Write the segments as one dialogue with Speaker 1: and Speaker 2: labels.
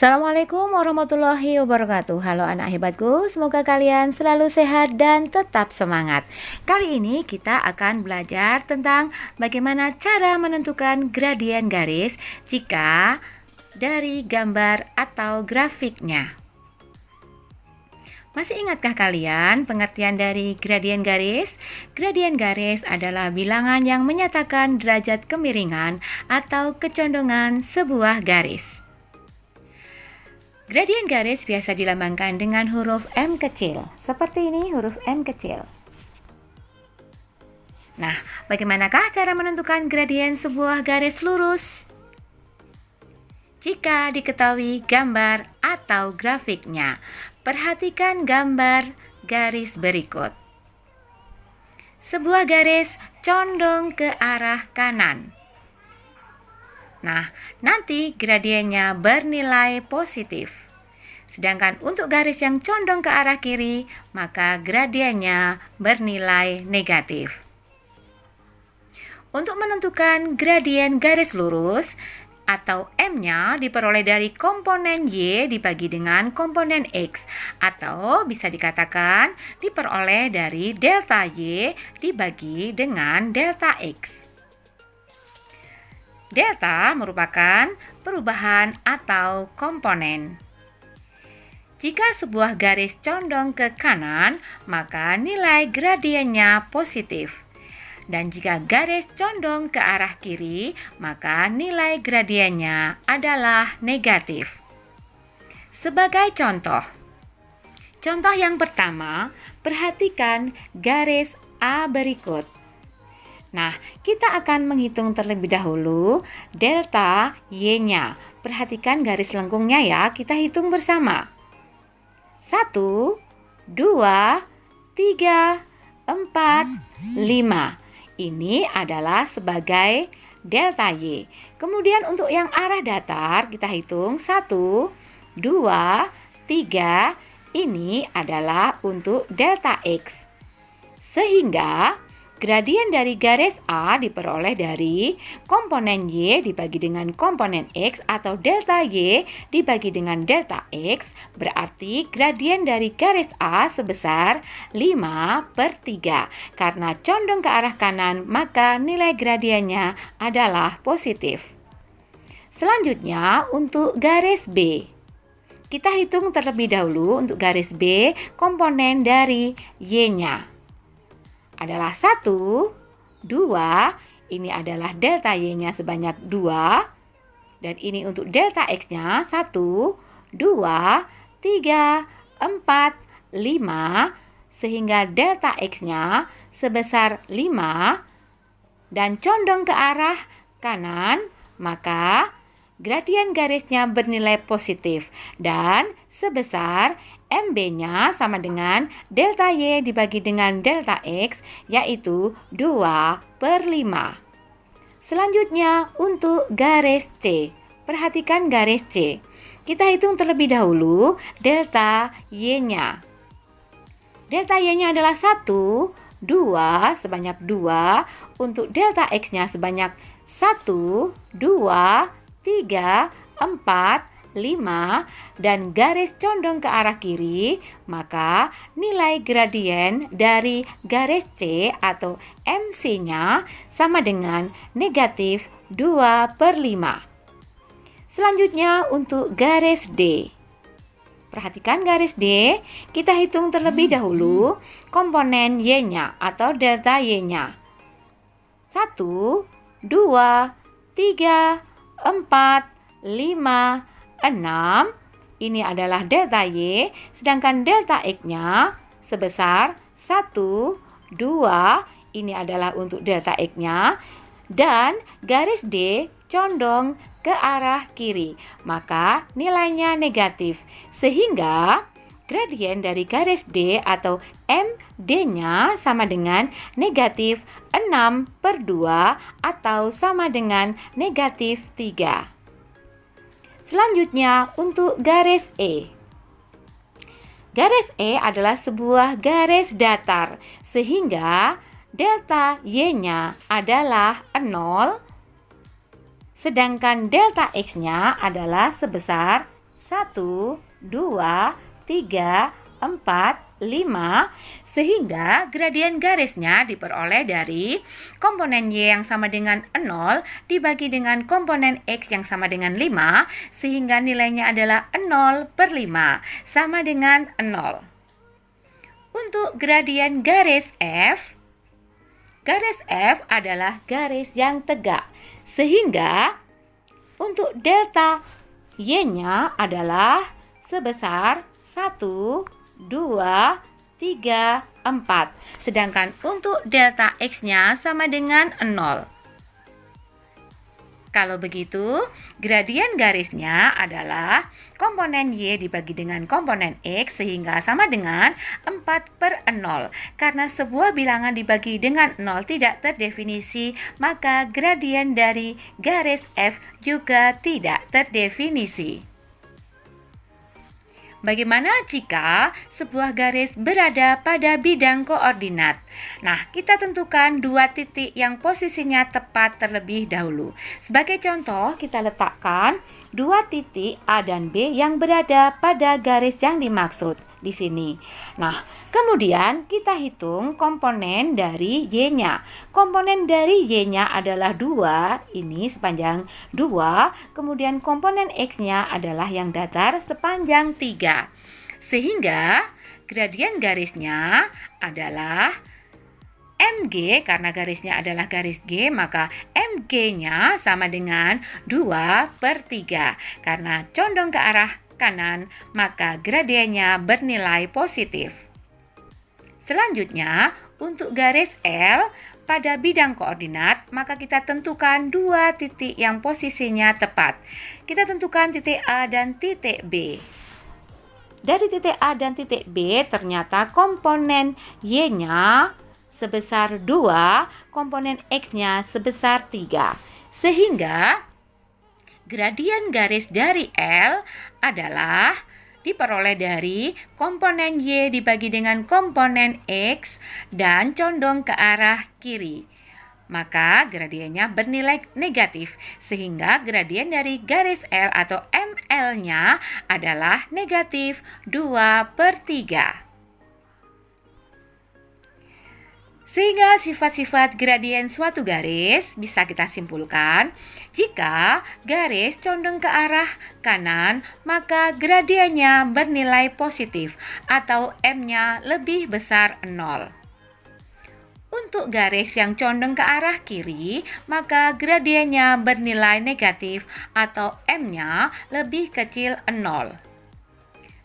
Speaker 1: Assalamualaikum warahmatullahi wabarakatuh. Halo anak hebatku, semoga kalian selalu sehat dan tetap semangat. Kali ini kita akan belajar tentang bagaimana cara menentukan gradien garis jika dari gambar atau grafiknya. Masih ingatkah kalian pengertian dari gradien garis? Gradien garis adalah bilangan yang menyatakan derajat kemiringan atau kecondongan sebuah garis. Gradien garis biasa dilambangkan dengan huruf M kecil. Seperti ini huruf M kecil. Nah, bagaimanakah cara menentukan gradien sebuah garis lurus? Jika diketahui gambar atau grafiknya, perhatikan gambar garis berikut. Sebuah garis condong ke arah kanan. Nah, nanti gradiennya bernilai positif. Sedangkan untuk garis yang condong ke arah kiri, maka gradiennya bernilai negatif. Untuk menentukan gradien garis lurus, atau M-nya diperoleh dari komponen Y dibagi dengan komponen X, atau bisa dikatakan diperoleh dari delta Y dibagi dengan delta X. Delta merupakan perubahan atau komponen. Jika sebuah garis condong ke kanan, maka nilai gradiennya positif. Dan jika garis condong ke arah kiri, maka nilai gradiennya adalah negatif. Sebagai contoh yang pertama, perhatikan garis A berikut. Nah, kita akan menghitung terlebih dahulu delta Y-nya. Perhatikan garis lengkungnya ya, kita hitung bersama. 1, 2, 3, 4, 5. Ini adalah sebagai delta Y. Kemudian untuk yang arah datar, kita hitung 1, 2, 3. Ini adalah untuk delta X. Sehingga gradien dari garis A diperoleh dari komponen Y dibagi dengan komponen X atau delta Y dibagi dengan delta X, berarti gradien dari garis A sebesar 5/3. Karena condong ke arah kanan, maka nilai gradiennya adalah positif. Selanjutnya untuk garis B. Kita hitung terlebih dahulu untuk garis B komponen dari Y-nya. Adalah 1, 2, ini adalah delta Y-nya sebanyak 2, dan ini untuk delta X-nya 1, 2, 3, 4, 5, sehingga delta X-nya sebesar 5, dan condong ke arah kanan, maka gradien garisnya bernilai positif, dan sebesar MB-nya sama dengan delta Y dibagi dengan delta X, yaitu 2/5. Selanjutnya untuk garis C. Perhatikan garis C. Kita hitung terlebih dahulu delta Y-nya. Delta Y-nya adalah 1, 2, sebanyak 2. Untuk delta X-nya sebanyak 1, 2, 3, 4, 5, dan garis condong ke arah kiri, maka nilai gradien dari garis C atau MC-nya sama dengan negatif 2/5. Selanjutnya untuk garis D. Perhatikan garis D, kita hitung terlebih dahulu komponen Y-nya atau delta Y-nya. 1, 2, 3, 4, 5, 6. Ini adalah delta Y, sedangkan delta X-nya sebesar 1, 2. Ini adalah untuk delta X-nya, dan garis D condong ke arah kiri, maka nilainya negatif. Sehingga gradien dari garis D atau MD-nya sama dengan negatif 6/2 atau sama dengan negatif 3. Selanjutnya untuk garis E. Garis E adalah sebuah garis datar, sehingga delta Y-nya adalah 0, sedangkan delta X-nya adalah sebesar 1, 2, 3, 4, 5, sehingga gradien garisnya diperoleh dari komponen Y yang sama dengan 0 dibagi dengan komponen X yang sama dengan 5, sehingga nilainya adalah 0/5, sama dengan 0. Untuk gradien garis F adalah garis yang tegak, sehingga untuk delta Y-nya adalah sebesar 1, 2, 3, 4. Sedangkan untuk delta X-nya sama dengan 0. Kalau begitu, gradien garisnya adalah komponen Y dibagi dengan komponen X sehingga sama dengan 4/0. Karena sebuah bilangan dibagi dengan 0 tidak terdefinisi, maka gradien dari garis F juga tidak terdefinisi. Bagaimana jika sebuah garis berada pada bidang koordinat? Nah, kita tentukan dua titik yang posisinya tepat terlebih dahulu. Sebagai contoh, kita letakkan dua titik A dan B yang berada pada garis yang dimaksud di sini. Nah, kemudian kita hitung komponen dari Y-nya. Komponen dari Y-nya adalah 2, ini sepanjang 2, kemudian komponen X-nya adalah yang datar sepanjang 3. Sehingga gradien garisnya adalah MG, karena garisnya adalah garis G, maka MG-nya sama dengan 2/3. Karena condong ke arah kanan, maka gradiennya bernilai positif. Selanjutnya, untuk garis L pada bidang koordinat, maka kita tentukan dua titik yang posisinya tepat. Kita tentukan titik A dan titik B. Dari titik A dan titik B, ternyata komponen Y-nya sebesar 2, komponen X-nya sebesar 3. Sehingga gradien garis dari L adalah diperoleh dari komponen Y dibagi dengan komponen X dan condong ke arah kiri. Maka gradiennya bernilai negatif, sehingga gradien dari garis L atau ML-nya adalah negatif 2/3. Sehingga sifat-sifat gradien suatu garis bisa kita simpulkan, jika garis condong ke arah kanan, maka gradiennya bernilai positif atau M-nya lebih besar 0. Untuk garis yang condong ke arah kiri, maka gradiennya bernilai negatif atau M-nya lebih kecil 0.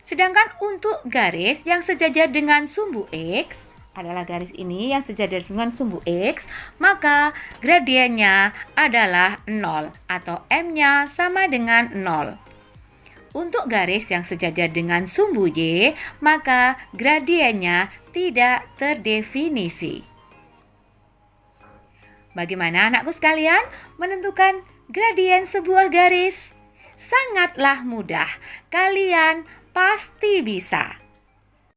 Speaker 1: Sedangkan untuk garis yang sejajar dengan sumbu X, adalah garis ini yang sejajar dengan sumbu X, maka gradiennya adalah 0 atau M-nya sama dengan 0. Untuk garis yang sejajar dengan sumbu Y, maka gradiennya tidak terdefinisi. Bagaimana anakku sekalian menentukan gradien sebuah garis? Sangatlah mudah, kalian pasti bisa.